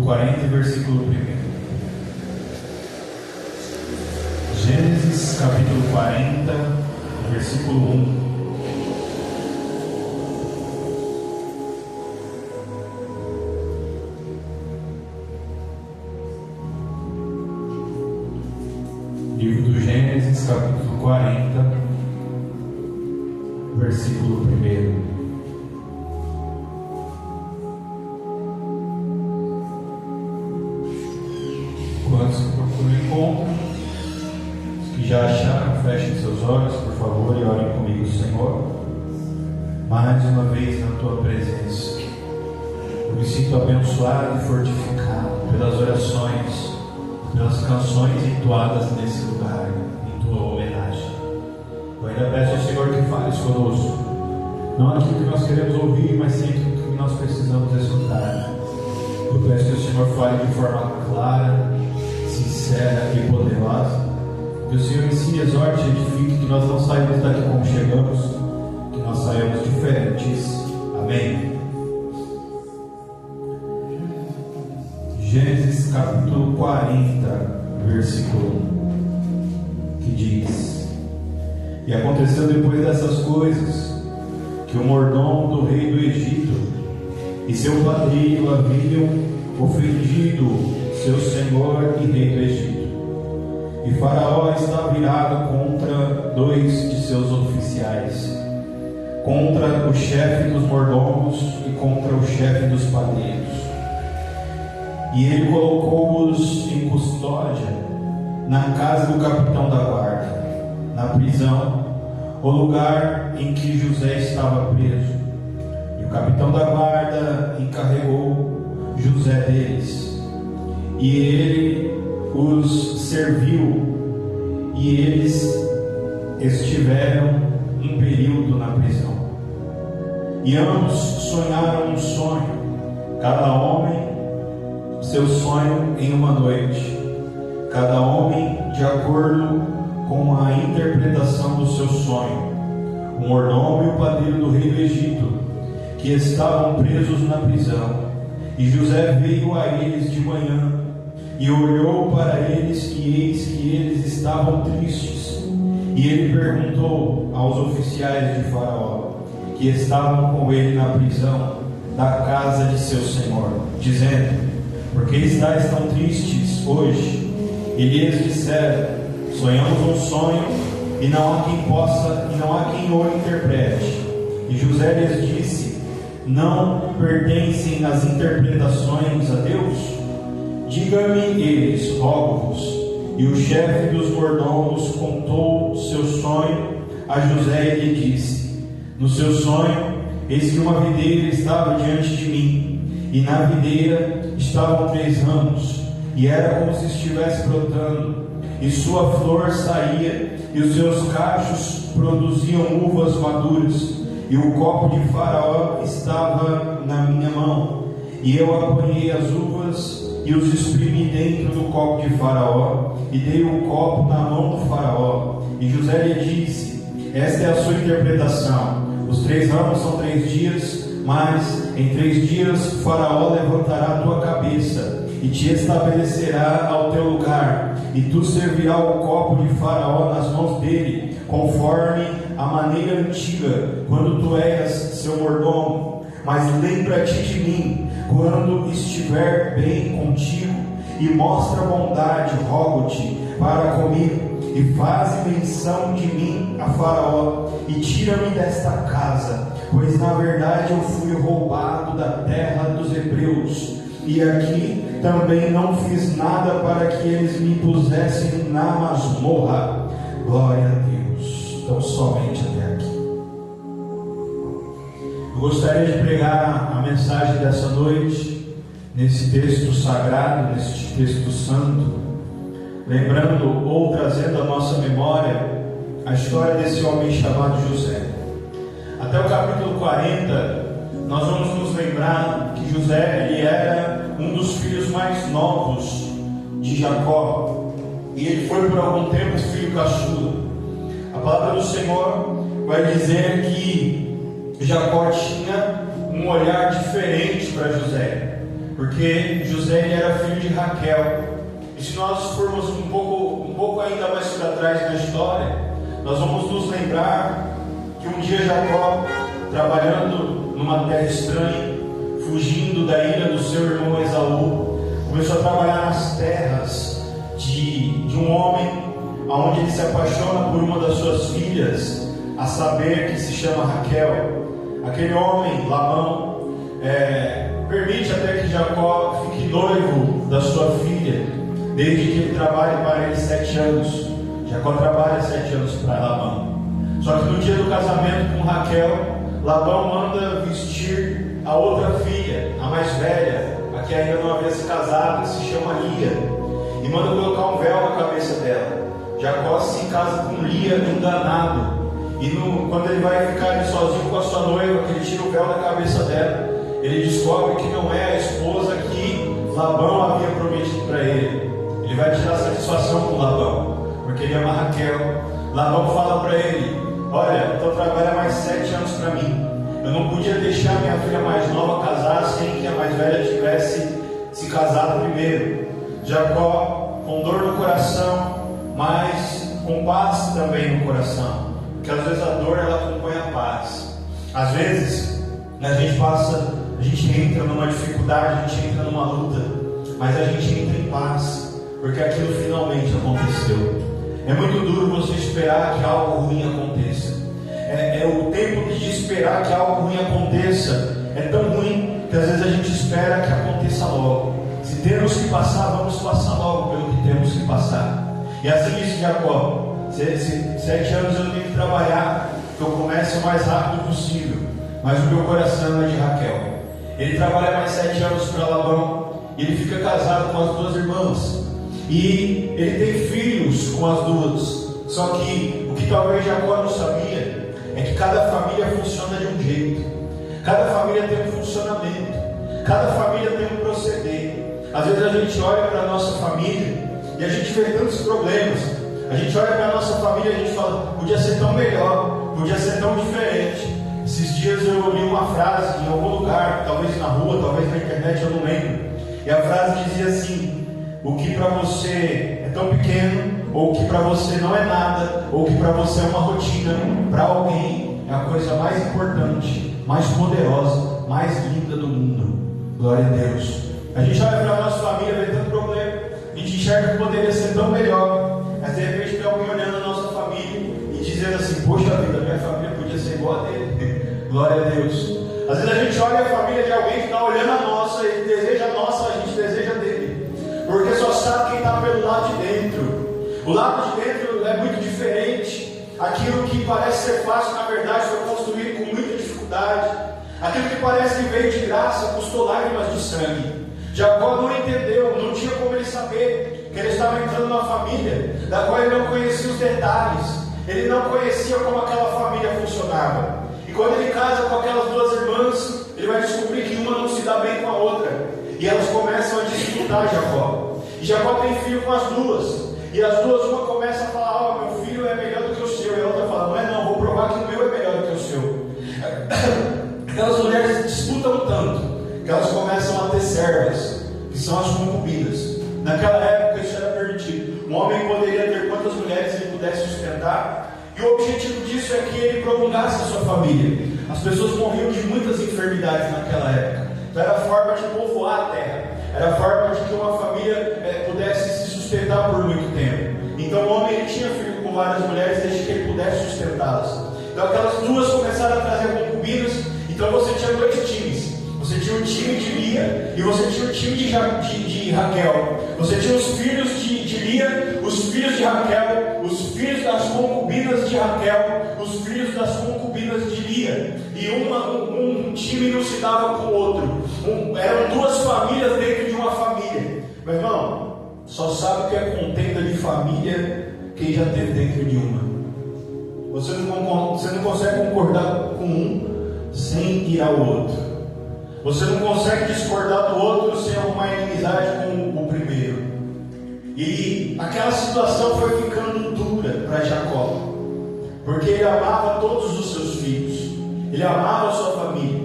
40, versículo 1. Gênesis capítulo 40, versículo 1. Livro do Gênesis, capítulo 40, versículo 1. Quantos que procuram o encontro, os que já acharam, fechem seus olhos, por favor, e orem comigo, Senhor. Mais uma vez na Tua presença, eu me sinto abençoado e fortificado pelas orações, pelas canções entoadas nesse lugar, em Tua homenagem. Eu ainda peço ao Senhor que fales conosco, não aquilo que nós queremos ouvir, mas sim aquilo que nós precisamos escutar. Eu peço que o Senhor fale de forma clara, sincera e poderosa, que o Senhor ensine, exorte e edifique, que nós não saímos daqui como chegamos, que nós saímos diferentes. Amém. Gênesis capítulo 40, versículo 1, que diz: E aconteceu depois dessas coisas, que o mordomo do rei do Egito e seu padrinho haviam ofendido seu senhor e rei do Egito. E Faraó está virado contra 2 de seus oficiais, contra o chefe dos mordomos e contra o chefe dos padrinhos. E ele colocou-os em custódia na casa do capitão da guarda, na prisão, o lugar em que José estava preso. E o capitão da guarda encarregou José deles, e ele os serviu, e eles estiveram um período na prisão. E ambos sonharam um sonho, cada homem seu sonho em uma noite, cada homem de acordo com a interpretação do seu sonho. O mordomo e o padeiro do rei do Egito, que estavam presos na prisão. E José veio a eles de manhã, e olhou para eles, e eis que eles estavam tristes. E ele perguntou aos oficiais de Faraó, que estavam com ele na prisão da casa de seu senhor, dizendo: Por que estáis tão tristes hoje? E lhes disseram: Sonhamos um sonho, e não há quem o interprete. E José lhes disse: Não pertencem as interpretações a Deus? Diga-me eles, rogo-vos. E o chefe dos mordomos contou seu sonho a José e lhe disse: No seu sonho, eis que uma videira estava diante de mim, e na videira estavam 3 ramos, e era como se estivesse brotando, e sua flor saía, e os seus cachos produziam uvas maduras, e o copo de Faraó estava na minha mão, e eu apanhei as uvas e os exprimi dentro do copo de Faraó, e dei o copo na mão do Faraó. E José lhe disse: Esta é a sua interpretação. Os 3 ramos são 3 dias, mas em 3 dias o Faraó levantará a tua cabeça e te estabelecerá ao teu lugar, e tu servirás o copo de Faraó nas mãos dele, conforme a maneira antiga, quando tu eras seu mordomo. Mas lembra-te de mim quando estiver bem contigo, e mostra bondade, rogo-te, para comigo, e faze menção de mim a Faraó, e tira-me desta casa, pois na verdade eu fui roubado da terra dos hebreus, e aqui também não fiz nada para que eles me pusessem na masmorra. Glória a Deus. Então somente até aqui. Eu gostaria de pregar a mensagem dessa noite nesse texto sagrado, nesse texto santo, lembrando ou trazendo à nossa memória a história desse homem chamado José. Até o capítulo 40, nós vamos nos lembrar que José, ele era um dos filhos mais novos de Jacó, e ele foi por algum tempo filho caçula. A palavra do Senhor vai dizer que Jacó tinha um olhar diferente para José. porque José ele era filho de Raquel. E se nós formos um pouco ainda mais para trás na história, nós vamos nos lembrar que um dia Jacó, trabalhando numa terra estranha, fugindo da ira do seu irmão Esaú, começou a trabalhar nas terras de um homem, onde ele se apaixona por uma das suas filhas, a saber que se chama Raquel. Aquele homem, Labão, permite até que Jacó fique noivo da sua filha, desde que ele trabalhe para ele 7 anos. Jacó trabalha 7 anos para Labão. Só que no dia do casamento com Raquel, Labão manda vestir a outra filha, a mais velha, a que ainda não havia se casado, que se chama Lia, e manda colocar um véu na cabeça dela. Jacó se casa com Lia enganado, e quando ele vai ficar ali sozinho com a sua noiva, que ele tira o véu da cabeça dela, ele descobre que não é a esposa que Labão havia prometido para ele. Ele vai tirar satisfação com Labão, porque ele ama Raquel. Labão fala para ele: olha, então trabalha mais 7 anos para mim. Eu não podia deixar minha filha mais nova casar sem que a mais velha tivesse se casado primeiro. Jacó, com dor no coração, mas com paz também no coração, porque às vezes a dor ela acompanha a paz. Às vezes a gente entra numa dificuldade, a gente entra numa luta, mas a gente entra em paz, porque aquilo finalmente aconteceu. É muito duro você esperar que algo ruim aconteça. O tempo de esperar que algo ruim aconteça é tão ruim que às vezes a gente espera que aconteça logo. Se temos que passar, vamos passar logo pelo que temos que passar. E assim disse Jacó: 7 anos eu tenho que trabalhar, que eu comece o mais rápido possível, mas o meu coração é de Raquel. Ele trabalha mais 7 anos para Labão, e ele fica casado com as 2 irmãs, e ele tem filhos com as 2. Só que o que talvez Jacó não sabia é que cada família funciona de um jeito, cada família tem um funcionamento, cada família tem um proceder. Às vezes a gente olha para a nossa família e a gente vê tantos problemas. A gente olha para a nossa família e a gente fala: podia ser tão melhor, podia ser tão diferente. Esses dias eu li uma frase em algum lugar, talvez na rua, talvez na internet, eu não lembro. E a frase dizia assim: o que para você é tão pequeno, ou o que para você não é nada, ou o que para você é uma rotina, para alguém é a coisa mais importante, mais poderosa, mais linda do mundo. Glória a Deus. A gente olha para a nossa família, vê tanto problema, a gente enxerga que poderia ser tão melhor, mas de repente tem alguém olhando a nossa família e dizendo assim: poxa vida, minha família podia ser igual a dele. Glória a Deus. Às vezes a gente olha a família de alguém que está olhando a nossa e deseja a nossa, a gente deseja dele, porque só sabe quem está pelo lado de dentro. O lado de dentro é muito diferente. Aquilo que parece ser fácil, na verdade, foi construído com muita dificuldade. Aquilo que parece que veio de graça, custou lágrimas de sangue. Jacó não entendeu, não tinha como ele saber que ele estava entrando numa família da qual ele não conhecia os detalhes. Ele não conhecia como aquela família funcionava. E quando ele casa com aquelas 2 irmãs, ele vai descobrir que uma não se dá bem com a outra, e elas começam a disputar Jacó. E Jacó tem filho com as 2, e as 2, uma começa a falar: ó, meu filho é melhor do que o seu, e a outra fala: não é não, vou provar que o meu é melhor do que o seu. Aquelas mulheres disputam tanto que elas começam a ter servas, que são as concubinas. Naquela época isso era permitido. Um homem poderia ter quantas mulheres ele pudesse sustentar, e o objetivo disso é que ele prolongasse a sua família. As pessoas morriam de muitas enfermidades naquela época, então era a forma de povoar a terra, era a forma de que uma família pudesse se sustentar por muito tempo. Então o homem ele tinha filho com várias mulheres desde que ele pudesse sustentá-las. Então aquelas 2 começaram a trazer concubinas. Então você tinha 2 times. Você tinha o time de Lia e você tinha o time de Raquel. Você tinha os filhos de Lia, os filhos de Raquel, os filhos das concubinas de Raquel, os filhos das concubinas de Lia. E um time não se dava com o outro. Eram 2 famílias dentro de uma família. Meu irmão, só sabe o que é contenda de família quem já teve dentro de uma. Você não consegue concordar com um sem ir ao outro. Você não consegue discordar do outro sem arrumar inimizade com o primeiro. E aquela situação foi ficando dura para Jacó, porque ele amava todos os seus filhos, ele amava a sua família,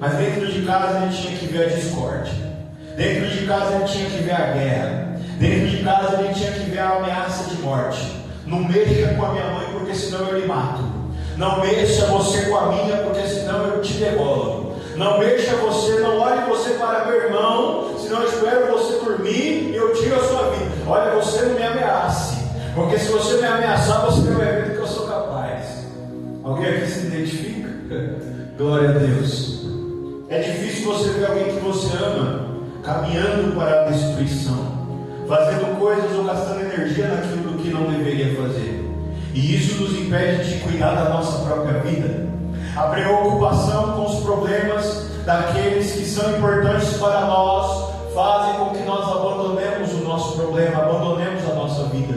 mas dentro de casa ele tinha que ver a discórdia. Dentro de casa ele tinha que ver a guerra. Dentro de casa ele tinha que ver a ameaça de morte. Não mexa com a minha mãe, porque senão eu lhe mato. Não mexa você com a minha, porque senão eu te degolo. Não mexa você, não olhe você para meu irmão, senão eu espero você dormir e eu tiro a sua vida. Olha, você não me ameace, porque se você me ameaçar, você vai ver do que eu sou capaz. Alguém aqui se identifica? Glória a Deus. É difícil você ver alguém que você ama caminhando para a destruição, fazendo coisas ou gastando energia naquilo que não deveria fazer. E isso nos impede de cuidar da nossa própria vida. A preocupação com os problemas daqueles que são importantes para nós fazem com que nós abandonemos o nosso problema, abandonemos a nossa vida.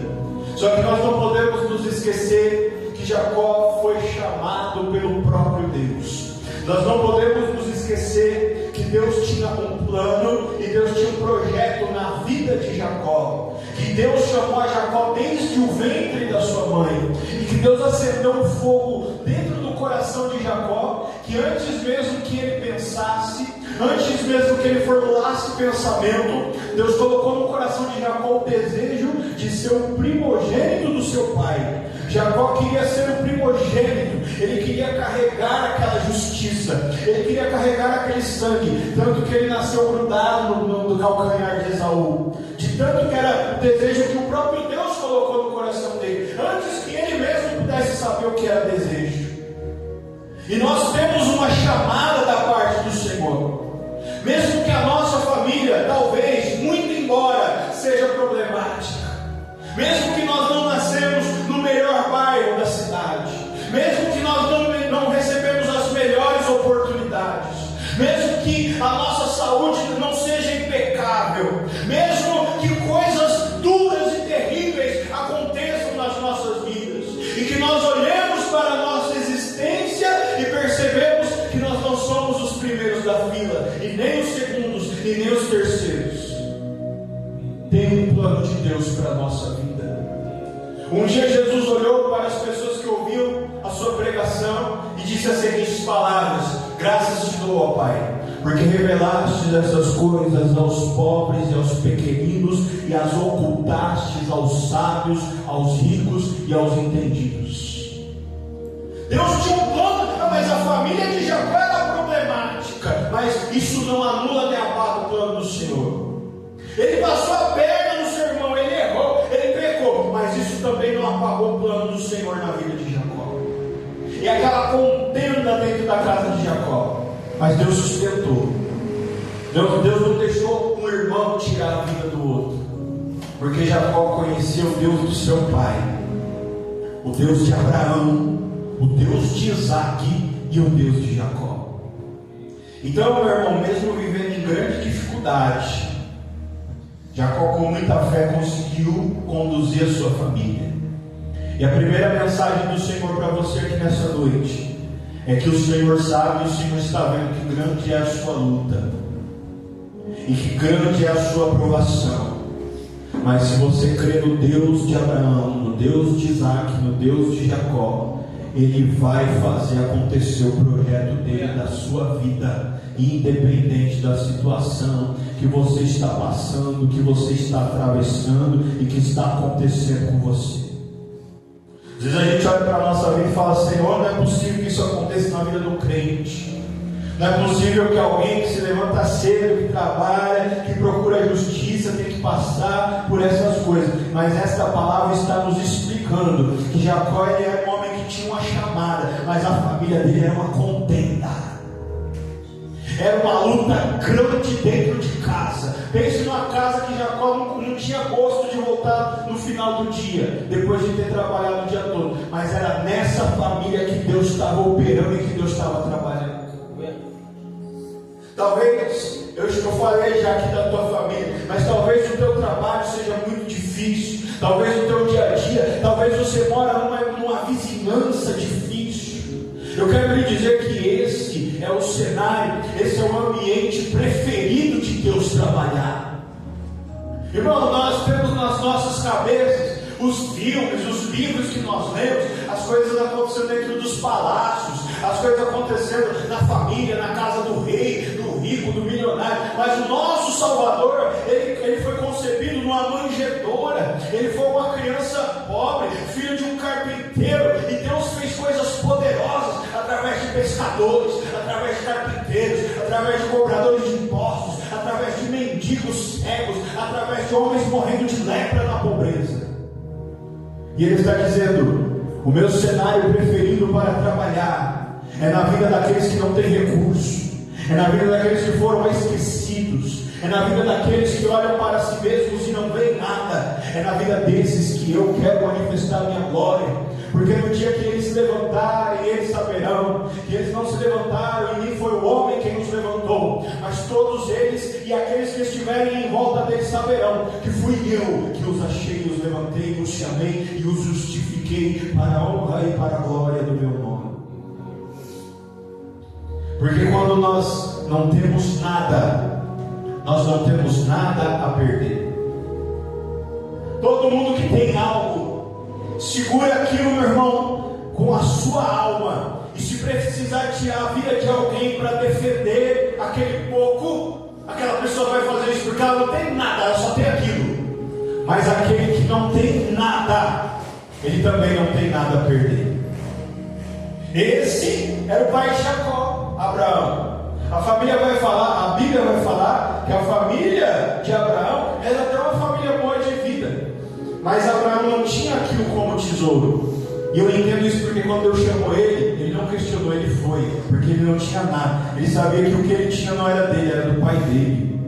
Só que nós não podemos nos esquecer que Jacó foi chamado pelo próprio Deus. Nós não podemos nos esquecer que Deus tinha um plano e Deus tinha um projeto na vida de Jacó. Que Deus chamou a Jacó desde o ventre da sua mãe. E que Deus acendeu um fogo dentro do coração de Jacó, que antes mesmo que ele pensasse, antes mesmo que ele formulasse pensamento, Deus colocou no coração de Jacó o desejo de ser o primogênito do seu pai. Jacó queria ser o primogênito, ele queria carregar aquela justiça, ele queria carregar aquele sangue, tanto que ele nasceu grudado no calcanhar de Esaú, de tanto que era o desejo que o próprio Deus colocou no coração dele, antes que ele mesmo pudesse saber o que era desejo. E nós temos uma chamada da parte do Senhor, mesmo que a nossa família, talvez, muito embora, seja problemática, mesmo que nós não nascemos no melhor bairro da cidade, mesmo que nós não recebemos as melhores oportunidades, mesmo que a nossa saúde não seja impecável, mesmo que coisas duras e terríveis aconteçam nas nossas vidas, e que nós olhemos para a nossa existência e percebemos que nós não somos os primeiros da fila, e nem os segundos, e nem os terceiros. Tem um plano de Deus para a nossa vida. Um dia Jesus olhou para as pessoas que ouviam a sua pregação e disse as seguintes palavras: graças te dou, ó Pai, porque revelaste essas coisas aos pobres e aos pequeninos, e as ocultastes aos sábios, aos ricos e aos entendidos. Deus tinha um plano, mas a família de Jacó era problemática, mas isso não anula nem apaga o plano do Senhor. Ele passou a perna no seu irmão, ele errou, ele pecou, mas isso também não apagou o plano do Senhor na vida de Jacó. E aquela contenda dentro da casa de Jacó, mas Deus sustentou. Deus não deixou um irmão tirar a vida do outro, porque Jacó conhecia o Deus do seu pai, o Deus de Abraão, o Deus de Isaac e o Deus de Jacó. Então, meu irmão, mesmo vivendo em grande dificuldade, Jacó com muita fé conseguiu conduzir a sua família. E a primeira mensagem do Senhor para você aqui nessa noite é que o Senhor sabe e o Senhor está vendo que grande é a sua luta e que grande é a sua aprovação. Mas se você crê no Deus de Abraão, no Deus de Isaac, no Deus de Jacó, Ele vai fazer acontecer o projeto dele na sua vida, independente da situação que você está passando, que você está atravessando e que está acontecendo com você. Às vezes a gente olha para a nossa vida e fala: Senhor, não é possível que isso aconteça na vida do crente. Não é possível que alguém que se levanta cedo, que trabalha, que procura justiça, tenha que passar por essas coisas. Mas esta palavra está nos explicando que Jacó era um homem que tinha uma chamada, mas a família dele era uma contenda. Era uma luta grande dentro de casa. Pense numa casa que Jacó não tinha gosto de voltar no final do dia, depois de ter trabalhado o dia todo. Mas era nessa família que Deus estava operando e que Deus estava trabalhando. Talvez, eu falei já aqui da tua família, mas talvez o teu trabalho seja muito difícil. Talvez o teu dia a dia, talvez você mora numa vizinhança difícil. Eu quero lhe dizer que esse é o cenário, esse é o ambiente preferido de Deus trabalhar. Irmão, nós temos nas nossas cabeças os filmes, os livros que nós lemos, as coisas acontecendo dentro dos palácios, as coisas acontecendo na família, na casa do rei, do rico, do milionário, mas o nosso Salvador, ele foi concebido numa manjedoura, ele foi uma criança pobre, filho de um carpinteiro, e Deus fez coisas poderosas através de pescadores, através de carpinteiros, através de cobradores de impostos, através de mendigos cegos, através de homens morrendo de lepra na pobreza. E ele está dizendo: o meu cenário preferido para trabalhar é na vida daqueles que não têm recurso, é na vida daqueles que foram esquecidos, é na vida daqueles que olham para si mesmos e não veem nada, é na vida desses que eu quero manifestar a minha glória. Porque no dia que eles se levantarem, eles saberão que eles não se levantaram e nem foi o homem quem os levantou, mas todos eles e aqueles que estiverem em volta deles saberão que fui eu que os achei, os levantei, os chamei e os justifiquei para a honra e para a glória do meu nome. Porque quando nós não temos nada, nós não temos nada a perder. Todo mundo que tem algo, segura aquilo, meu irmão, com a sua alma. E se precisar tirar a vida de alguém para defender aquele pouco, aquela pessoa vai fazer isso porque ela não tem nada, ela só tem aquilo. Mas aquele que não tem nada, ele também não tem nada a perder. Esse era o pai de Jacó, Abraão. A família vai falar, a Bíblia vai falar que a família de Abraão era até uma família boa de vida, mas Abraão não tinha aquilo como tesouro. E eu entendo isso porque quando Deus chamou ele não questionou, ele foi, porque ele não tinha nada. Ele sabia que o que ele tinha não era dele, era do pai dele.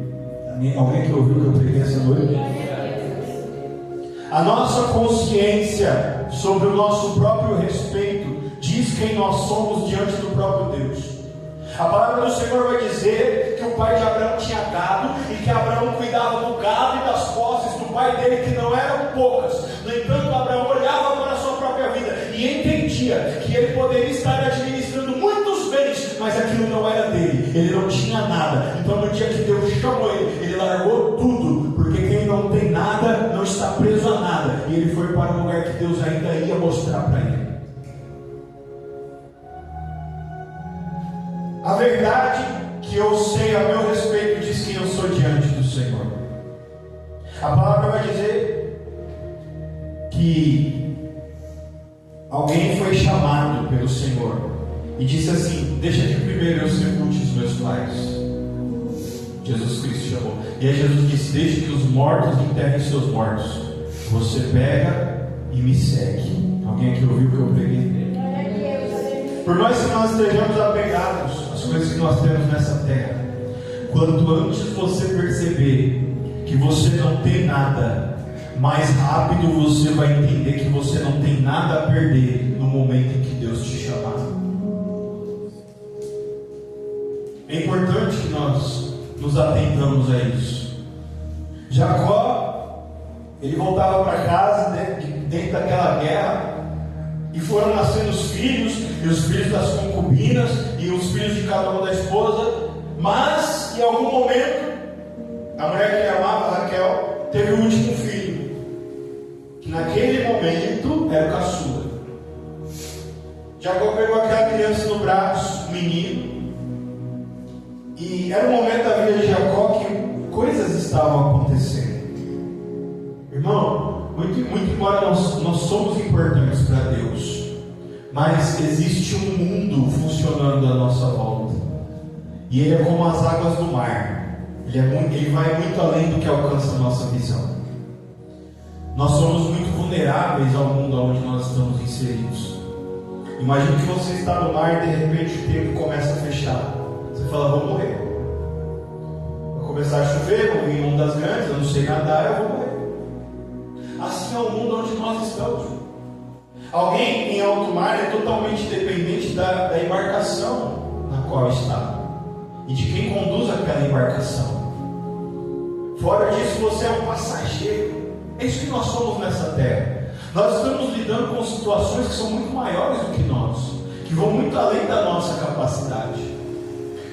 Alguém que ouviu que eu preguei essa noite? A nossa consciência sobre o nosso próprio respeito diz quem nós somos diante do próprio Deus. A palavra do Senhor vai dizer que o pai de Abraão tinha gado e que Abraão cuidava do gado e das posses do pai dele, que não eram poucas. No entanto, Abraão olhava para a sua própria vida e entendia que ele poderia estar administrando muitos bens, mas aquilo não era dele, ele não tinha nada. Então no dia que Deus chamou ele largou tudo, porque quem não tem nada não está preso a nada, e ele foi para um lugar que Deus ainda ia mostrar para ele. A verdade que eu sei a meu respeito diz quem eu sou diante do Senhor. A palavra vai dizer que alguém foi chamado pelo Senhor e disse assim: deixa que primeiro eu sepulte os meus pais. Jesus Cristo chamou. E aí Jesus disse: deixe que os mortos enterrem seus mortos. Você pega e me segue. Alguém aqui ouviu o que eu preguei? Por mais que nós estejamos apegados às coisas que nós temos nessa terra, quanto antes você perceber que você não tem nada, mais rápido você vai entender que você não tem nada a perder no momento em que Deus te chamar. É importante que nós nos atentamos a isso. Jacó, ele voltava para casa dentro daquela guerra, e foram nascendo os filhos, e os filhos das concubinas, e os filhos de cada uma da esposa. Mas, em algum momento, a mulher que ele amava, Raquel, teve o último filho, que naquele momento era o caçula. Jacó pegou aquela criança no braço, o menino, e era um momento da vida de Jacó que coisas estavam acontecendo. Irmão, muito embora nós somos importantes para Deus, mas existe um mundo funcionando à nossa volta, e ele é como as águas do mar. Ele vai muito além do que alcança a nossa visão. Nós somos muito vulneráveis ao mundo onde nós estamos inseridos. Imagine que você está no mar e de repente o tempo começa a fechar. Você fala: vou morrer. Vai começar a chover, vou vir em ondas grandes, eu não sei nadar, eu vou morrer. Assim é o mundo onde nós estamos. Alguém em alto mar é totalmente dependente da embarcação na qual está e de quem conduz aquela embarcação. Fora disso, você é um passageiro. É isso que nós somos nessa terra. Nós estamos lidando com situações que são muito maiores do que nós, que vão muito além da nossa capacidade.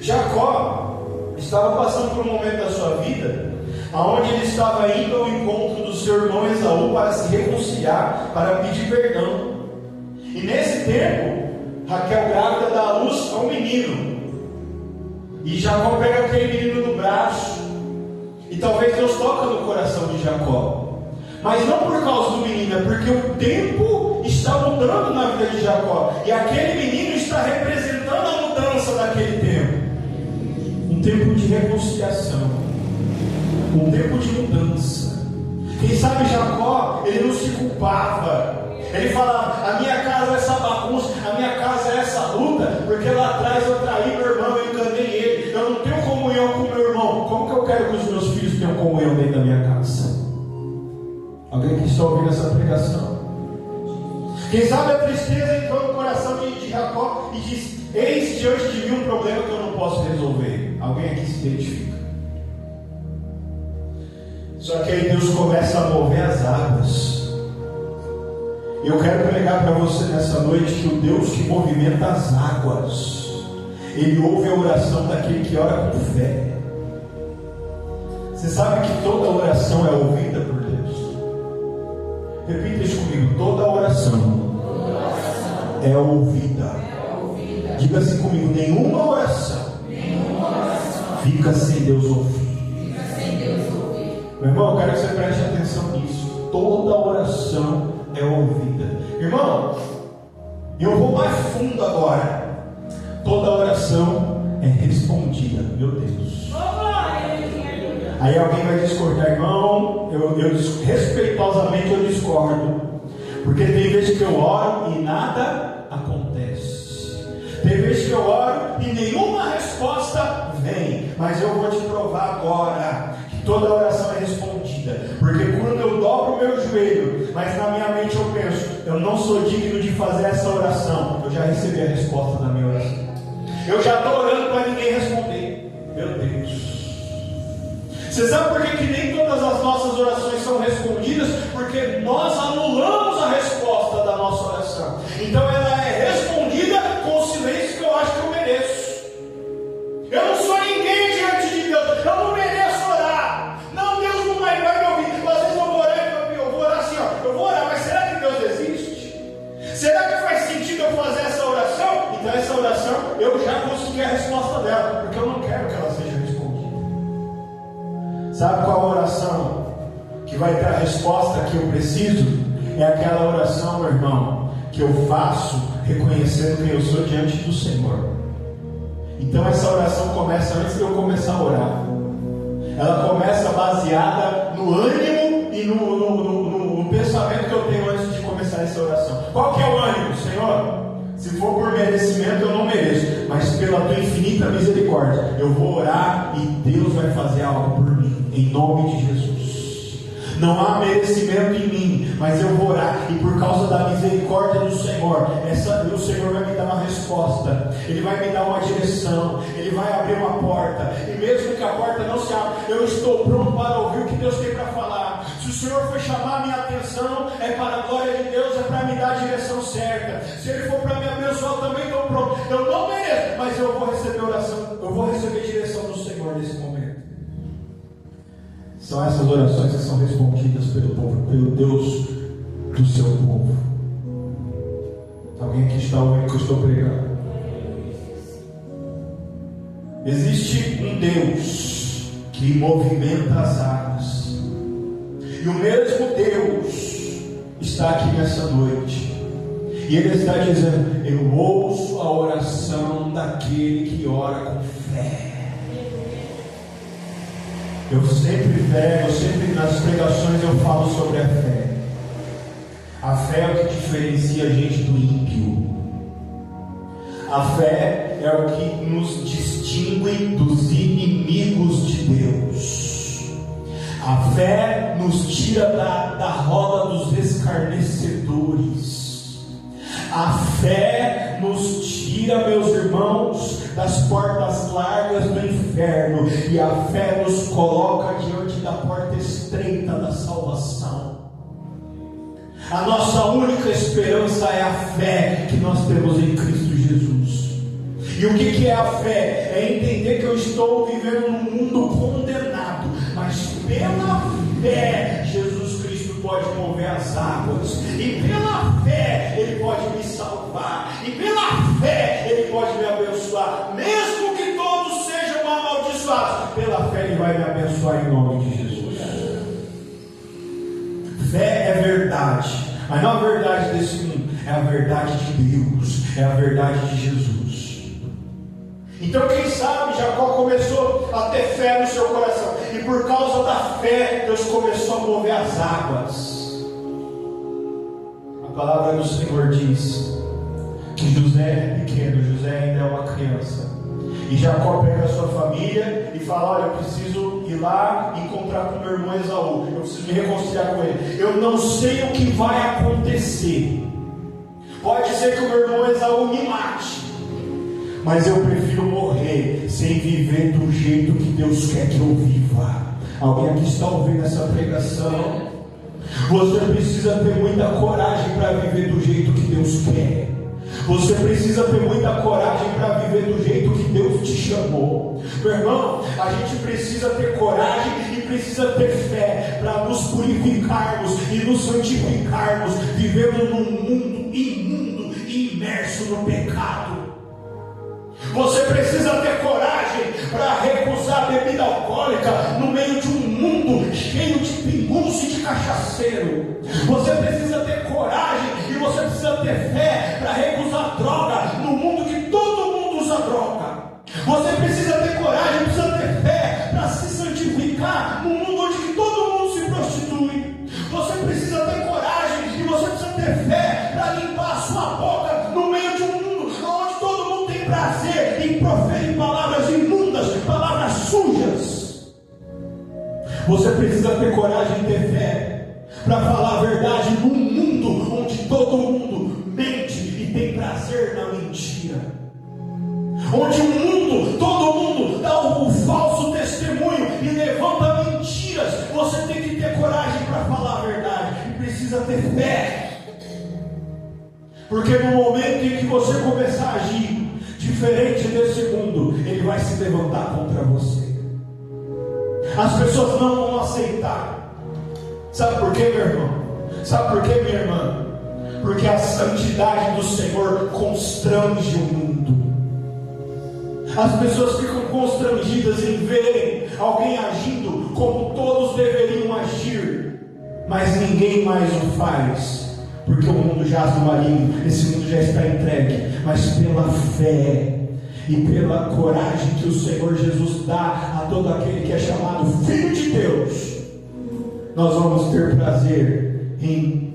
Jacó estava passando por um momento da sua vida aonde ele estava indo ao encontro do seu irmão Esaú para se reconciliar, para pedir perdão. E nesse tempo, Raquel grávida dá à luz a um menino. E Jacó pega aquele menino no braço. E talvez Deus toca no coração de Jacó. Mas não por causa do menino, é porque o tempo está mudando na vida de Jacó. E aquele menino está representando a mudança daquele tempo. Um tempo de reconciliação. Um tempo de mudança. Quem sabe Jacó, ele não se culpava. Ele falava, a minha casa é essa bagunça, a minha casa é essa luta, porque lá atrás eu traí meu irmão, eu enganei ele, eu não tenho comunhão com meu irmão. Como que eu quero que os meus filhos tenham comunhão dentro da minha casa? Alguém que está ouvindo essa pregação? Quem sabe a tristeza entrou no coração de Jacó e disse, eis diante de mim um problema que eu não posso resolver. Alguém aqui se identifica? Só que aí Deus começa a mover as águas. Eu quero pregar para você nessa noite que o Deus que movimenta as águas, Ele ouve a oração daquele que ora com fé. Você sabe que toda oração é ouvida por Deus? Repita isso comigo, toda oração é ouvida. Diga assim comigo, nenhuma oração fica sem Deus ouvir. Meu irmão, eu quero que você preste atenção nisso. Toda oração é ouvida. Irmão, eu vou mais fundo agora. Toda oração é respondida. Meu Deus. Aí alguém vai discordar, irmão. Eu respeitosamente eu discordo. Porque tem vezes que eu oro e nada acontece. Tem vezes que eu oro e nenhuma resposta vem. Mas eu vou te provar agora que toda oração é respondida. Porque quando eu dobro o meu joelho, mas na minha mente eu penso, eu não sou digno de fazer essa oração, eu já recebi a resposta da minha oração. Eu já estou orando para ninguém responder. Meu Deus. Você sabe por que nem todas as nossas orações são respondidas? Porque nós anulamos a resposta da nossa oração. Então ela é respondida com o silêncio que eu acho que eu mereço. Eu não sou ninguém diante de Deus. Eu não mereço orar. Não, Deus não vai me ouvir. Às vezes eu vou orar e eu vou orar assim, ó. Eu vou orar, mas será que Deus existe? Será que faz sentido eu fazer essa oração? Então essa oração eu já consegui a resposta dela, porque eu não quero que ela seja respondida. Sabe qual a oração que vai ter a resposta que eu preciso? É aquela oração, meu irmão, que eu faço reconhecendo quem eu sou diante do Senhor. Então essa oração começa antes de eu começar a orar. Ela começa baseada no ânimo e no pensamento que eu tenho antes de começar essa oração. Qual que é o ânimo? Senhor, se for por merecimento eu não mereço, mas pela tua infinita misericórdia eu vou orar e Deus vai fazer algo por mim, em nome de Jesus. Não há merecimento em mim, mas eu vou orar, e por causa da misericórdia do Senhor, o Senhor vai me dar uma resposta, Ele vai me dar uma direção, Ele vai abrir uma porta, e mesmo que a porta não se abra, eu estou pronto para ouvir o que Deus tem para falar. Se o Senhor for chamar a minha atenção, é para a glória de Deus, é para me dar a direção certa. Se Ele for para me abençoar, eu também estou pronto. Eu não mereço, mas eu vou receber oração, eu vou receber a direção do Senhor nesse momento. São essas orações que são respondidas pelo povo, pelo Deus do seu povo. Alguém aqui está ouvindo que eu estou pregando? Existe um Deus que movimenta as águas, e o mesmo Deus está aqui nessa noite, e Ele está dizendo: eu ouço a oração daquele que ora com fé. Eu sempre nas pregações eu falo sobre a fé. A fé é o que diferencia a gente do ímpio. A fé é o que nos distingue dos inimigos de Deus. A fé nos tira da roda dos escarnecedores. A fé nos tira, meus irmãos, das portas largas do inferno, e a fé nos coloca diante da porta estreita da salvação. A nossa única esperança é a fé que nós temos em Cristo Jesus. E o que é a fé? É entender que eu estou vivendo num mundo condenado, mas pela fé Jesus Cristo pode mover as águas, e pela fé Ele pode me salvar, e pela fé Ele pode me abençoar, mesmo que todos sejam vai me abençoar em nome de Jesus. Fé é verdade, mas não a verdade desse mundo, é a verdade de Deus, é a verdade de Jesus. Então quem sabe Jacó começou a ter fé no seu coração, e por causa da fé Deus começou a mover as águas. A palavra do Senhor diz que José é pequeno, José ainda é uma criança, e Jacó pega a sua família e fala: olha, eu preciso ir lá encontrar com meu irmão Esaú, eu preciso me reconciliar com ele, eu não sei o que vai acontecer, pode ser que o meu irmão Esaú me mate, mas eu prefiro morrer sem viver do jeito que Deus quer que eu viva. Alguém aqui está ouvindo essa pregação? Você precisa ter muita coragem para viver do jeito que Deus quer. Você precisa ter muita coragem para viver do jeito que Deus te chamou. Meu irmão, a gente precisa ter coragem e precisa ter fé para nos purificarmos e nos santificarmos, vivendo num mundo imundo e imerso no pecado. Você precisa ter coragem para recusar bebida alcoólica no meio de um mundo cheio de pinguço e de cachaceiro. Você precisa ter coragem e você precisa ter fé para recusar droga no mundo que todo mundo usa droga. Você precisa ter coragem, precisa ter fé para se santificar no mundo onde que todo mundo se prostitui. Você precisa ter coragem e você precisa ter fé para limpar a sua boca no meio de um mundo onde todo mundo tem prazer em proferir palavras imundas, palavras sujas. Você precisa ter coragem e ter fé para falar a verdade num mundo onde todo mundo mente e tem prazer na mentira, onde o mundo, todo mundo dá o falso testemunho e levanta mentiras. Você tem que ter coragem para falar a verdade e precisa ter fé, porque no momento em que você começar a agir diferente desse mundo, ele vai se levantar contra você. As pessoas não vão aceitar. Sabe por quê, meu irmão? Sabe por quê, minha irmã? Porque a santidade do Senhor constrange o mundo. As pessoas ficam constrangidas em verem alguém agindo como todos deveriam agir, mas ninguém mais o faz, porque o mundo jaz no maligno, esse mundo já está entregue. Mas pela fé e pela coragem que o Senhor Jesus dá a todo aquele que é chamado Filho de Deus, nós vamos ter prazer em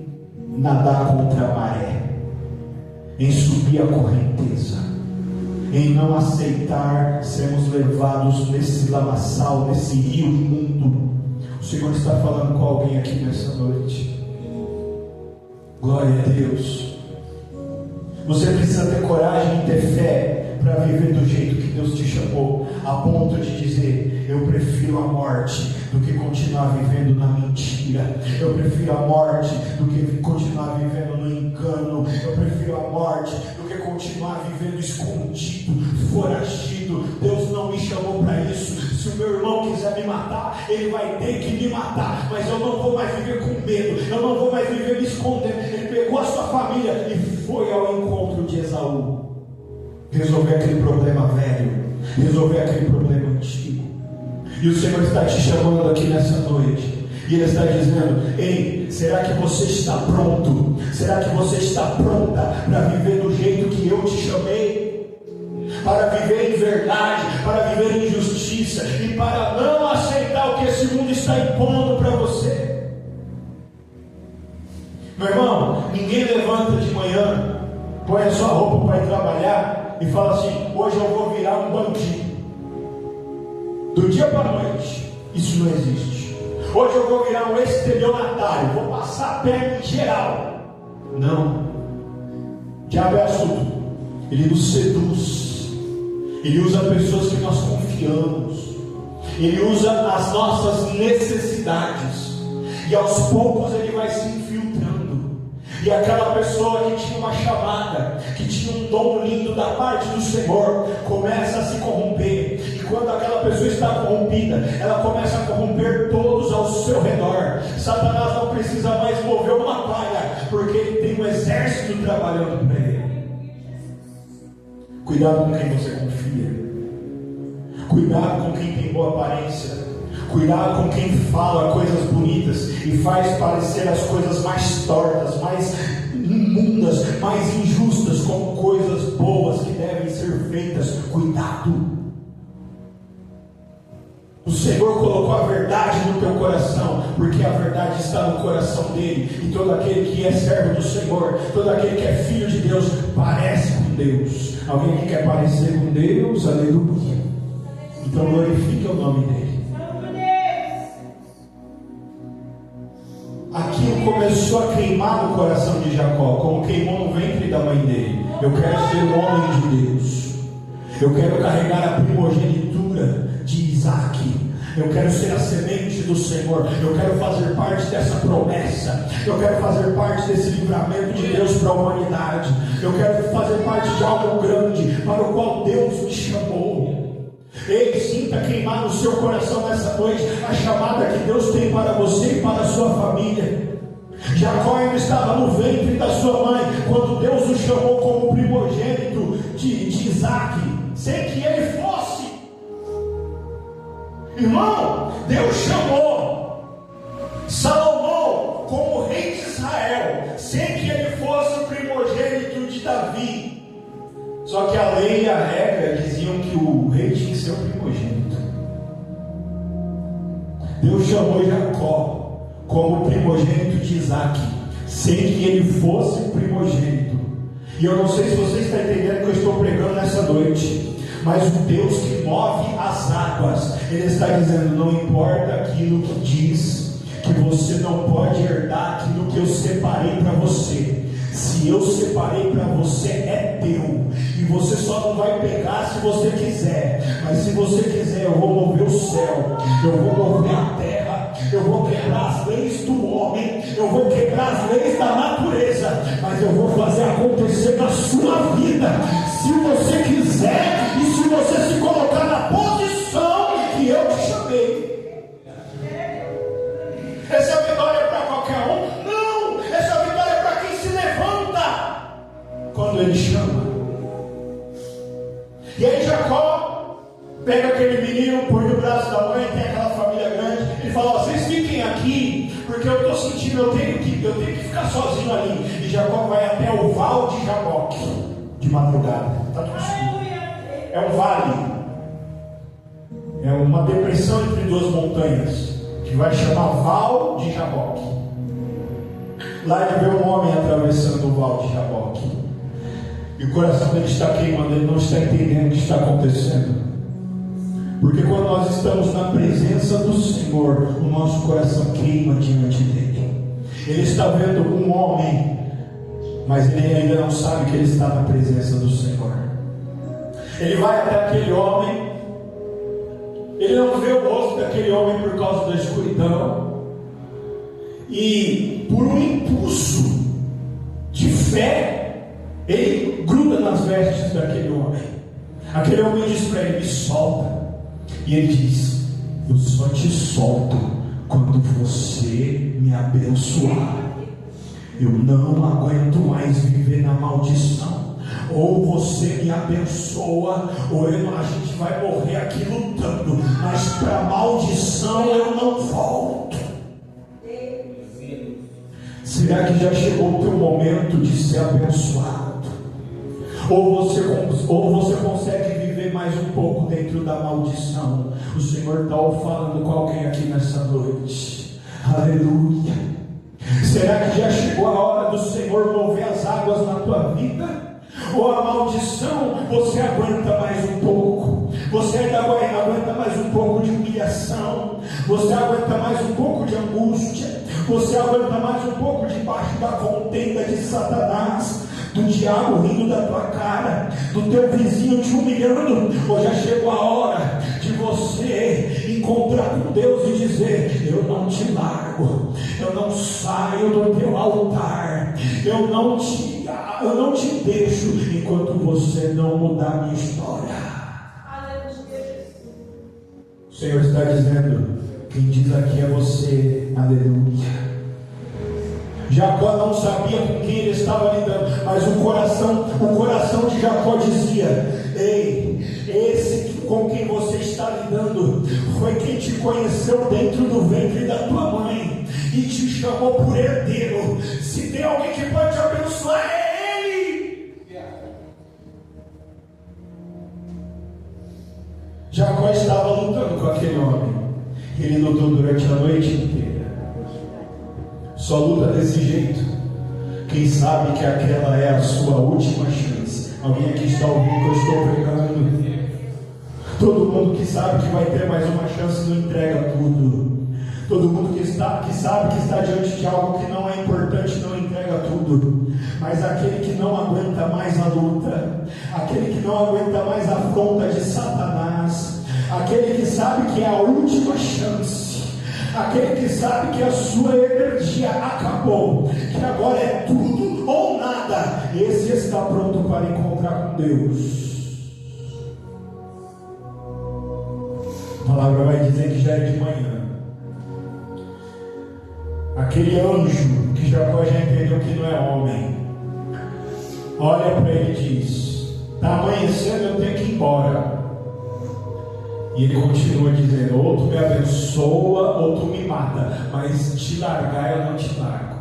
nadar contra a maré, em subir a correnteza, em não aceitar sermos levados nesse lamaçal, nesse rio imundo. O Senhor está falando com alguém aqui nessa noite. Glória a Deus. Você precisa ter coragem e ter fé para viver do jeito que Deus te chamou, a ponto de dizer: eu prefiro a morte do que continuar vivendo na mentira, eu prefiro a morte do que continuar vivendo no engano, eu prefiro a morte do que continuar vivendo escondido, foragido. Deus não me chamou para isso. Se o meu irmão quiser me matar, ele vai ter que me matar, mas eu não vou mais viver com medo, eu não vou mais viver me escondendo. Ele pegou a sua família e foi ao encontro de Esaú, resolver aquele problema velho, resolver aquele problema antigo. E o Senhor está te chamando aqui nessa noite, e Ele está dizendo: ei, será que você está pronto? Será que você está pronta para viver do jeito que eu te chamei? Para viver em verdade, para viver em justiça, e para não aceitar o que esse mundo está impondo para você. Meu irmão, ninguém levanta de manhã, põe a sua roupa para ir trabalhar e fala assim: hoje eu vou virar um bandido. Do dia para a noite. Isso não existe. Hoje eu vou virar um estelionatário, vou passar a perna em geral. Não. O diabo é astuto. Ele nos seduz. Ele usa pessoas que nós confiamos. Ele usa as nossas necessidades. E aos poucos ele vai se infiltrando. E aquela pessoa que tinha uma chamada, que tinha um dom lindo da parte do Senhor, começa a se corromper. E quando aquela pessoa está corrompida, ela começa a corromper todos ao seu redor. Satanás não precisa mais mover uma palha, porque ele tem um exército trabalhando para ele. Cuidado com quem você confia. Cuidado com quem tem boa aparência. Cuidado com quem fala coisas bonitas e faz parecer as coisas mais tortas, mais imundas, mais injustas, como coisas boas que devem ser feitas. Cuidado. O Senhor colocou a verdade no teu coração, porque a verdade está no coração dele. E todo aquele que é servo do Senhor, todo aquele que é filho de Deus, parece com Deus. Alguém que quer parecer com Deus, aleluia. Então glorifique o nome dele. Aquilo começou a queimar no coração de Jacó, como queimou no ventre da mãe dele. Eu quero ser um homem de Deus. Eu quero carregar a primogenitura de Isaac. Eu quero ser a semente do Senhor. Eu quero fazer parte dessa promessa. Eu quero fazer parte desse livramento de Deus para a humanidade. Eu quero fazer parte de algo grande para o qual Deus me chamou. Ei, sinta queimar no seu coração nessa noite a chamada que Deus tem para você e para a sua família. Jacó ainda estava no ventre da sua mãe quando Deus o chamou como primogênito de Isaac, sem que ele fosse. Irmão, Deus chamou Salomão como rei de Israel, sem que ele fosse o primogênito de Davi. Só que a lei e a regra diziam que o rei tinha que ser o primogênito. Deus chamou Jacó como primogênito de Isaac, sem que ele fosse o primogênito. E eu não sei se você está entendendo o que eu estou pregando nessa noite. Mas o Deus que move as águas, Ele está dizendo: não importa aquilo que diz, que você não pode herdar aquilo que eu separei para você. Se eu separei para você, é teu. E você só não vai pegar se você quiser. Mas se você quiser, eu vou mover o céu, eu vou mover a terra, eu vou quebrar as leis do homem, eu vou quebrar as leis da natureza, mas eu vou fazer acontecer na sua vida, se você quiser e se você se colocar na posição que eu te chamei. Essa é a vitória para qualquer um? Não! Essa é a vitória para quem se levanta quando Ele chama. E aí Jacó pega aquele menino, põe no braço da mãe, tem aquela família grande. Ele fala: vocês fiquem aqui, porque eu estou sentindo, eu tenho que ficar sozinho ali. E Jacó vai até o Val de Jaboque de madrugada. Está tudo escuro. É um vale, é uma depressão entre duas montanhas, que vai chamar Val de Jaboque. Lá ele vê um homem atravessando o Val de Jaboque, e o coração dele está queimando, ele não está entendendo o que está acontecendo. Porque quando nós estamos na presença do Senhor, o nosso coração queima diante dele. Ele está vendo um homem, mas ele ainda não sabe que ele está na presença do Senhor. Ele vai até aquele homem, ele não vê o rosto daquele homem por causa da escuridão, e por um impulso de fé, ele gruda nas vestes daquele homem. Aquele homem diz para ele: me solta. E ele diz: eu só te solto quando você me abençoar. Eu não aguento mais viver na maldição. Ou você me abençoa, ou a gente vai morrer aqui lutando, mas para a maldição eu não volto. Será que já chegou o teu momento de ser abençoado? Ou você consegue viver mais um pouco dentro da maldição? O Senhor está falando com alguém aqui nessa noite. Aleluia. Será que já chegou a hora do Senhor mover as águas na tua vida? Ou a maldição você aguenta mais um pouco? Você ainda aguenta mais um pouco de humilhação? Você aguenta mais um pouco de angústia? Você aguenta mais um pouco debaixo da contenda de Satanás, do diabo rindo da tua cara, do teu vizinho te humilhando? Ou já chegou a hora de você encontrar com Deus e dizer: eu não te largo, eu não saio do teu altar, eu não te deixo enquanto você não mudar a minha história. O Senhor está dizendo: quem diz aqui é você. Aleluia. Jacó não sabia com quem ele estava lidando, mas o coração de Jacó dizia: ei, esse com quem você está lidando foi quem te conheceu dentro do ventre da tua mãe e te chamou por herdeiro. Se tem alguém que pode te abençoar, é Ele. Jacó estava lutando com aquele homem. Ele lutou durante a noite inteira. Só luta desse jeito quem sabe que aquela é a sua última chance. Alguém aqui está ouvindo que eu estou pregando? Todo mundo que sabe que vai ter mais uma chance não entrega tudo. Todo mundo que sabe que está diante de algo que não é importante não entrega tudo. Mas aquele que não aguenta mais a luta, aquele que não aguenta mais a afronta de Satanás, aquele que sabe que é a última chance, aquele que sabe que a sua energia acabou, que agora é tudo ou nada, esse está pronto para encontrar com Deus. A palavra vai dizer que já é de manhã. Aquele anjo que Jacó já entendeu que não é homem, olha para ele e diz: está amanhecendo, eu tenho que ir embora. E ele continua dizendo: ou tu me abençoa ou tu me mata, mas te largar eu não te largo.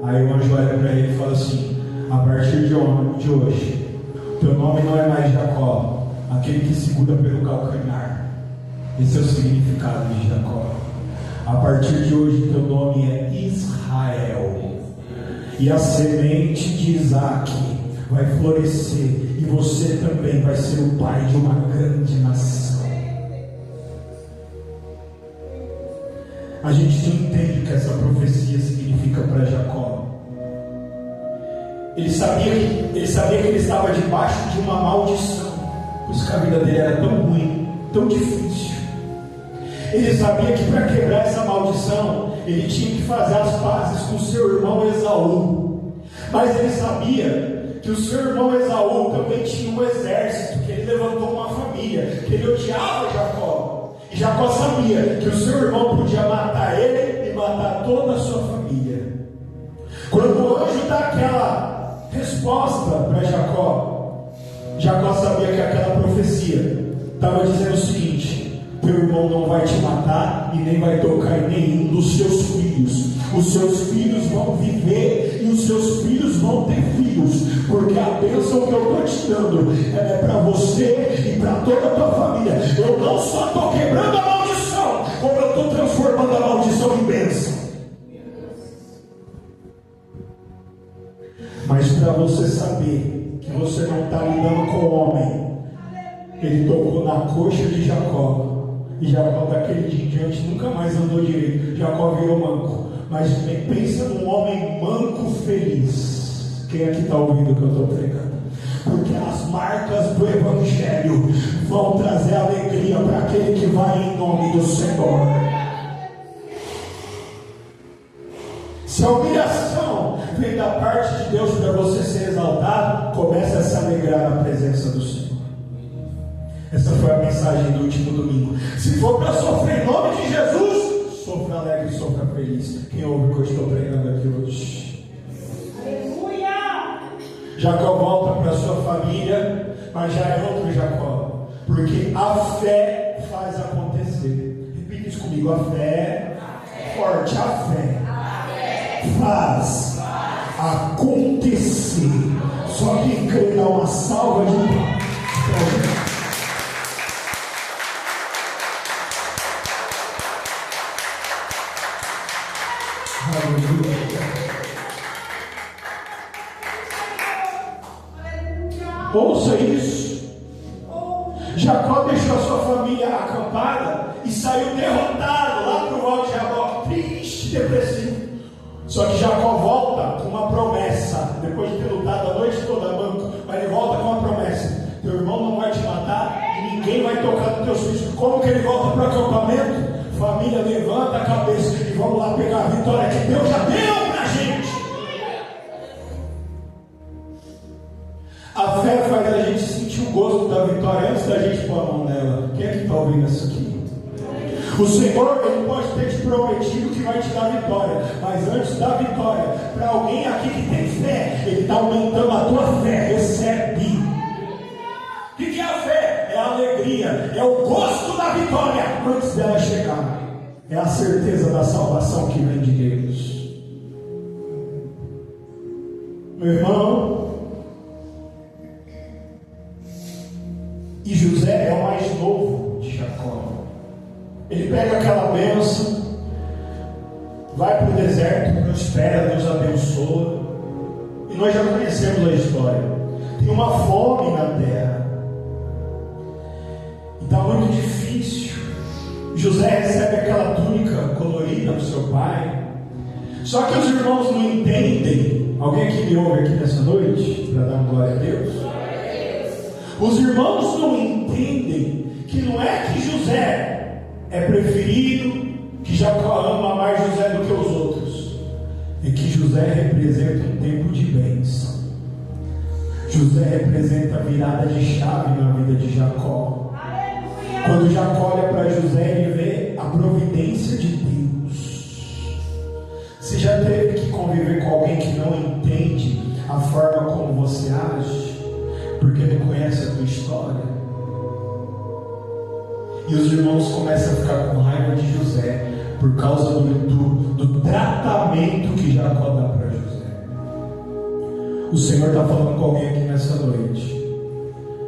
Aí o anjo olha para ele e fala assim: a partir de hoje, teu nome não é mais Jacó, aquele que segura pelo calcanhar. Esse é o significado de Jacó. A partir de hoje teu nome é Israel, e a semente de Isaac vai florescer, e você também vai ser o pai de uma grande nação. A gente não entende o que essa profecia significa para Jacó. Ele sabia que ele estava debaixo de uma maldição, por isso que a vida dele era tão ruim, tão difícil. Ele sabia que para quebrar essa maldição, ele tinha que fazer as pazes com seu irmão Esaú. Mas ele sabia que o seu irmão Esaú também tinha um exército, que ele levantou uma família, que ele odiava Jacó. E Jacó sabia que o seu irmão podia matar ele e matar toda a sua família. Quando o anjo dá aquela resposta para Jacó, Jacó sabia que aquela profecia estava dizendo o seguinte: teu irmão não vai te matar e nem vai tocar em nenhum dos seus filhos. Os seus filhos vão viver e os seus filhos vão ter filhos, porque a bênção que eu estou te dando é para você e para toda a tua família. Eu não só estou quebrando a maldição, como eu estou transformando a maldição em bênção. Mas para você saber que você não está lidando com o homem, ele tocou na coxa de Jacó. E Jacó daquele dia em diante nunca mais andou direito. Jacó virou manco. Mas pensa num homem manco feliz. Quem aqui está ouvindo o que eu estou pregando? Porque as marcas do Evangelho vão trazer alegria para aquele que vai em nome do Senhor. Se a humilhação vem da parte de Deus para você ser exaltado, comece a se alegrar na presença do Senhor. Essa foi a mensagem do último domingo. Se for para sofrer em nome de Jesus, sofra alegre e sofra feliz. Quem ouve o que eu estou pregando aqui hoje? Aleluia! Jacó volta para sua família, mas já é outro Jacó, porque a fé faz acontecer. Repita isso comigo: a fé, forte, a fé faz acontecer. Só quem crê dá uma salva de palmas. Ouça isso. Jacó deixou a sua família acampada e saiu derrotado lá para o Val de Jaboque, triste, depressivo. Só que Jacó volta com uma promessa, depois de ter lutado a noite toda manco, mas ele volta com uma promessa: teu irmão não vai te matar e ninguém vai tocar nos teus filhos. Como que ele volta para o acampamento? Família, levanta a cabeça e vamos lá pegar a vitória que Deus já deu para a gente. A fé faz a gente sentir o gosto da vitória antes da gente pôr a mão nela. Quem é que está ouvindo isso aqui? O Senhor, Ele pode ter te prometido que vai te dar vitória, mas antes da vitória, para alguém aqui que tem fé, Ele está aumentando a tua fé. Recebe. O que é a fé? É a alegria alegria, é o gosto da vitória antes dela chegar. É a certeza da salvação que vem de Deus. Meu irmão, e José é o mais novo de Jacó. Ele pega aquela bênção, vai para o deserto, prospera, Deus abençoa. E nós já conhecemos a história. Tem uma fome na terra. E está muito difícil. José recebe aquela túnica colorida do seu pai. Só que os irmãos não entendem. Alguém aqui me ouve aqui nessa noite? Para dar uma glória a Deus? Os irmãos não entendem que não é que José é preferido, que Jacó ama mais José do que os outros. É que José representa um tempo de bênção. José representa a virada de chave na vida de Jacó. Quando Jacó olha para José, ele vê a providência de Deus. Você já teve que conviver com alguém que não entende a forma como você age, porque não conhece a tua história? E os irmãos começam a ficar com raiva de José por causa do tratamento que Jacó dá para José. O Senhor está falando com alguém aqui nessa noite.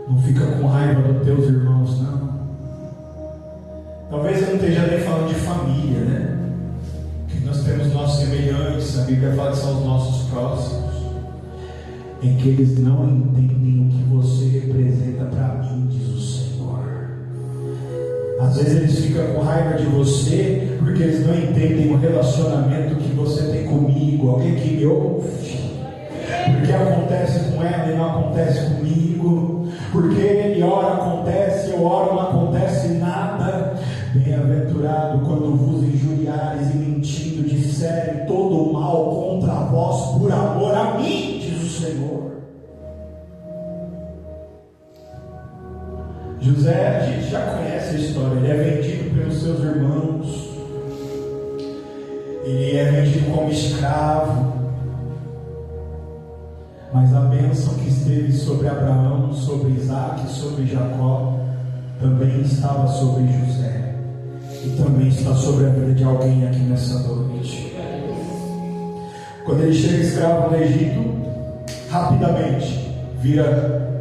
Não fica com raiva dos teus irmãos, não. Talvez eu não esteja nem falando de família, né? Que nós temos nossos semelhantes, a Bíblia fala que são os nossos próximos. Em que eles não entendem o que você representa para mim, diz o Senhor. Às vezes eles ficam com raiva de você porque eles não entendem o relacionamento que você tem comigo. Alguém que me ouve? Porque acontece com ela e não acontece comigo. Porque ele ora acontece, eu oro, não acontece nada. Bem-aventurado quando vos injuriares e mentindo disserem todo o mal contra vós por amor a mim, diz o Senhor. José, a gente já conhece a história. Ele é vendido pelos seus irmãos. Ele é vendido como escravo. Mas a bênção que esteve sobre Abraão, sobre Isaac, sobre Jacó, também estava sobre José. E também está sobre a vida de alguém aqui nessa noite. Quando ele chega escravo no Egito, rapidamente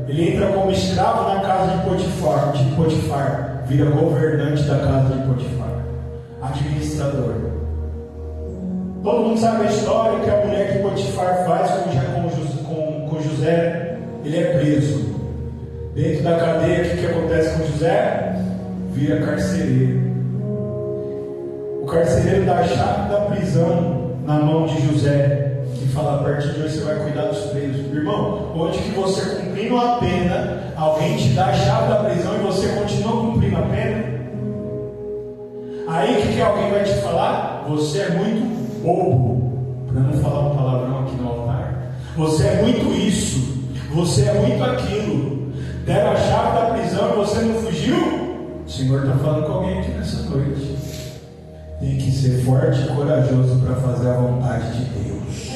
ele entra como escravo na casa de Potifar, vira governante da casa de Potifar, administrador. Todo mundo sabe a história que a mulher que Potifar faz com José. Ele é preso. Dentro da cadeia, o que acontece com José? Vira carcereiro. O carcereiro dá a chave da prisão na mão de José e fala: a partir de hoje você vai cuidar dos presos. Irmão, onde que você cumprindo a pena, alguém te dá a chave da prisão e você continua cumprindo a pena? Aí o que alguém vai te falar? Você é muito bobo, para não falar um palavrão aqui no altar. Você é muito isso, você é muito aquilo. Deram a chave da prisão e você não fugiu? O Senhor está falando com alguém aqui nessa noite. Tem que ser forte e corajoso para fazer a vontade de Deus.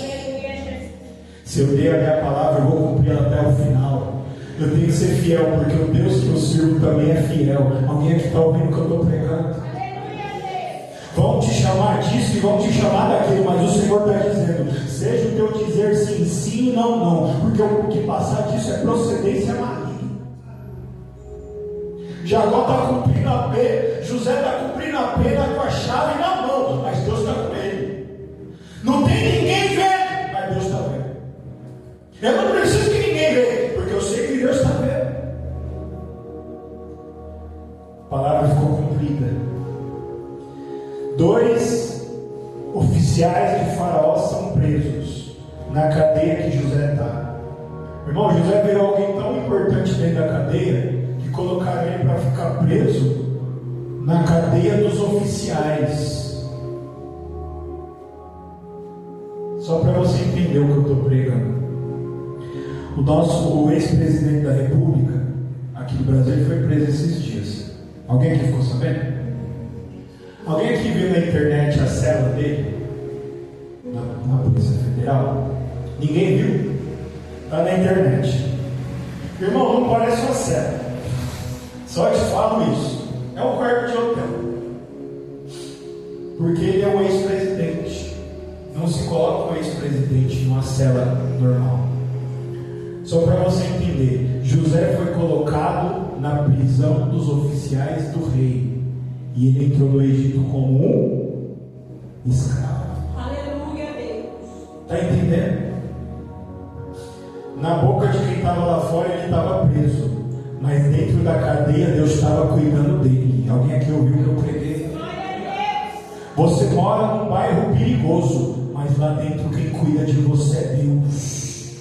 Se eu dei a minha palavra, eu vou cumprir até o final. Eu tenho que ser fiel, porque o Deus que eu sirvo também é fiel. Alguém aqui está ouvindo o que eu estou pregando? Vão te chamar disso e vão te chamar daquilo, mas o Senhor está dizendo: seja o teu dizer sim, sim e não, não, porque o que passar disso é procedência maligna. Jacó está cumprindo a pena, José está cumprindo a pena com a chave na mão, mas Deus está com ele. Não tem ninguém vendo, mas Deus está vendo. Eu não preciso que ninguém veja, porque eu sei que Deus está vendo. A palavra ficou cumprida. 2 oficiais de Faraó são presos na cadeia que José está. Irmão, José virou alguém tão importante dentro da cadeia que colocaram ele para ficar preso na cadeia dos oficiais. Só para você entender o que eu estou pregando. O ex-presidente da República aqui do Brasil, ele foi preso esses dias. Alguém aqui ficou sabendo? Alguém aqui viu na internet a cela dele? Na Polícia Federal? Ninguém viu? Está na internet. Irmão, não parece uma cela. Só te falo isso. É um quarto de hotel. Porque ele é um ex-presidente. Não se coloca um ex-presidente numa cela normal. Só para você entender, José foi colocado na prisão dos oficiais do rei. E ele entrou no Egito como um escravo. Aleluia, Deus. Está entendendo? Na boca de quem estava lá fora ele estava preso. Mas dentro da cadeia Deus estava cuidando dele. Alguém aqui ouviu o que eu preguei? Você mora num bairro perigoso, mas lá dentro quem cuida de você é Deus.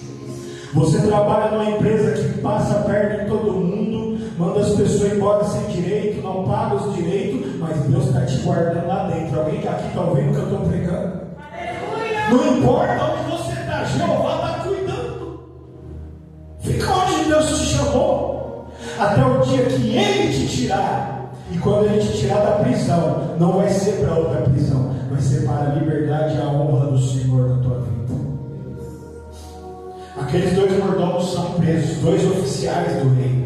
Você trabalha numa empresa que passa a perna em todo mundo, manda as pessoas embora sem direito, não paga os direitos, mas Deus está te guardando lá dentro. Alguém que aqui está ouvindo o que eu estou pregando? Aleluia! Não importa onde você está, Jeová está cuidando. Fica onde Deus te chamou, até o dia que Ele te tirar. E quando Ele te tirar da prisão, não vai ser para outra prisão, vai ser para a liberdade e a honra do Senhor na tua vida. Aqueles 2 mordomos são presos, 2 oficiais do rei.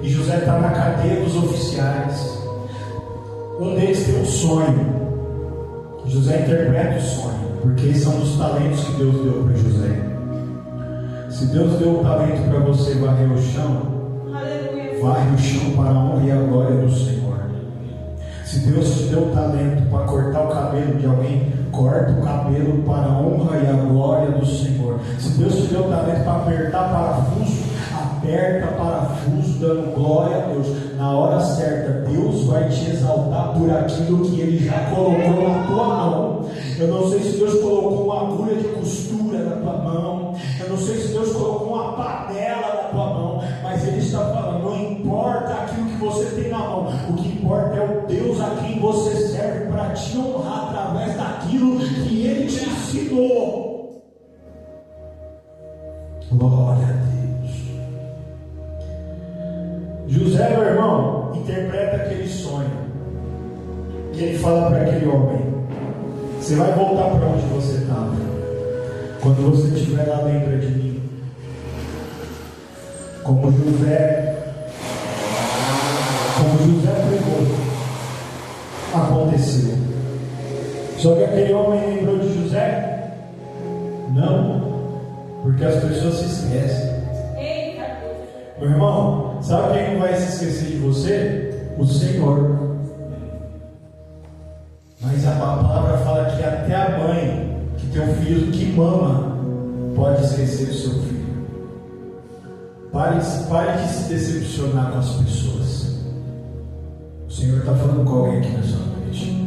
E José está na cadeia dos oficiais. Um deles tem um sonho. José interpreta o sonho, porque esses são os talentos que Deus deu para José. Se Deus deu o talento para você varrer o chão, varre o chão para a honra e a glória do Senhor. Se Deus te deu o talento para cortar o cabelo de alguém, corta o cabelo para a honra e a glória do Senhor. Se Deus te deu o talento para apertar parafuso, aperta parafuso dando glória a Deus. Na hora certa, Deus vai te exaltar por aquilo que Ele já colocou na tua mão. Eu não sei se Deus colocou uma agulha de costura na tua mão. Eu não sei se Deus colocou uma panela na tua mão. Mas Ele está falando, não importa aquilo que você tem na mão. O que importa é o Deus a quem você serve para te honrar através daquilo que Ele te ensinou. Glória a Deus. José, meu irmão, interpreta aquele sonho. E ele fala para aquele homem: você vai voltar para onde você estava. Quando você estiver lá, lembra de mim. Como José pregou, aconteceu. Só que aquele homem lembrou de José? Não, porque as pessoas se esquecem. Meu irmão, sabe quem não vai se esquecer de você? O Senhor. Mas a palavra fala que até a mãe que tem um filho que mama pode esquecer do seu filho. Pare de se decepcionar com as pessoas. O Senhor está falando com alguém aqui nessa noite.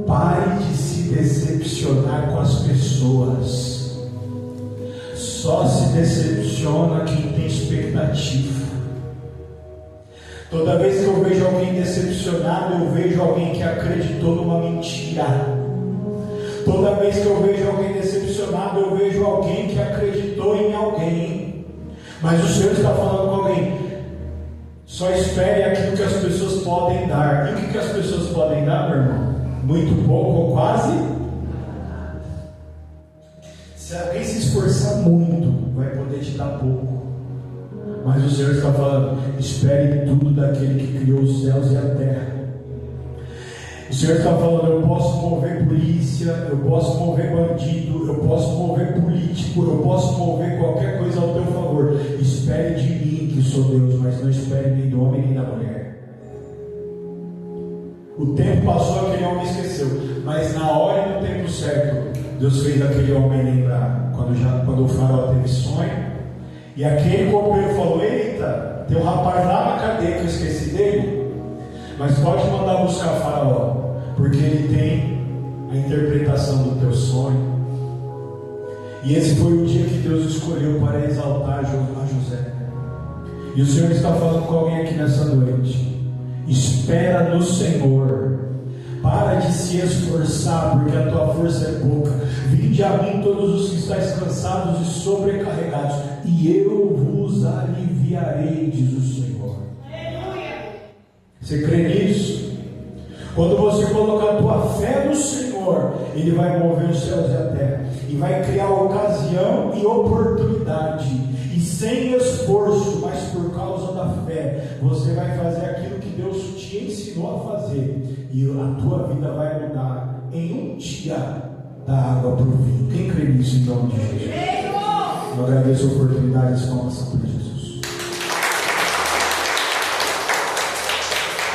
Pare de se decepcionar com as pessoas. Só se decepciona quem tem expectativa. Toda vez que eu vejo alguém decepcionado, eu vejo alguém que acreditou numa mentira. Toda vez que eu vejo alguém decepcionado, eu vejo alguém que acreditou em alguém. Mas o Senhor está falando com alguém: só espere aquilo que as pessoas podem dar. E o que as pessoas podem dar, meu irmão? Muito pouco ou quase? Se alguém se esforçar muito, vai poder te dar pouco. Mas o Senhor está falando: espere tudo daquele que criou os céus e a terra. O Senhor está falando: eu posso mover polícia, eu posso mover bandido, eu posso mover político, eu posso mover qualquer coisa ao teu favor. Espere de mim, que sou Deus, mas não espere nem do homem nem da mulher. O tempo passou, aquele homem esqueceu, mas na hora e no tempo certo, Deus fez aquele homem lembrar. Quando o faraó teve sonho, e aquele copeiro falou: eita, tem um rapaz lá na cadeia que eu esqueci dele, mas pode mandar buscar faraó, porque ele tem a interpretação do teu sonho. E esse foi o dia que Deus escolheu para exaltar a José. E o Senhor está falando com alguém aqui nessa noite: espera no Senhor. Para de se esforçar, porque a tua força é pouca. Vinde a mim todos os que estáis cansados e sobrecarregados, e eu vos aliviarei, diz o Senhor. Aleluia. Você crê nisso? Quando você colocar a tua fé no Senhor, Ele vai mover os céus e a terra, e vai criar ocasião e oportunidade. E sem esforço, mas por causa da fé, você vai fazer ensinou a fazer, e a tua vida vai mudar em um dia, da água para o vinho. Quem crê nisso em nome de Jesus? Eu agradeço a oportunidade de exclamação por Jesus.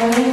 Amém.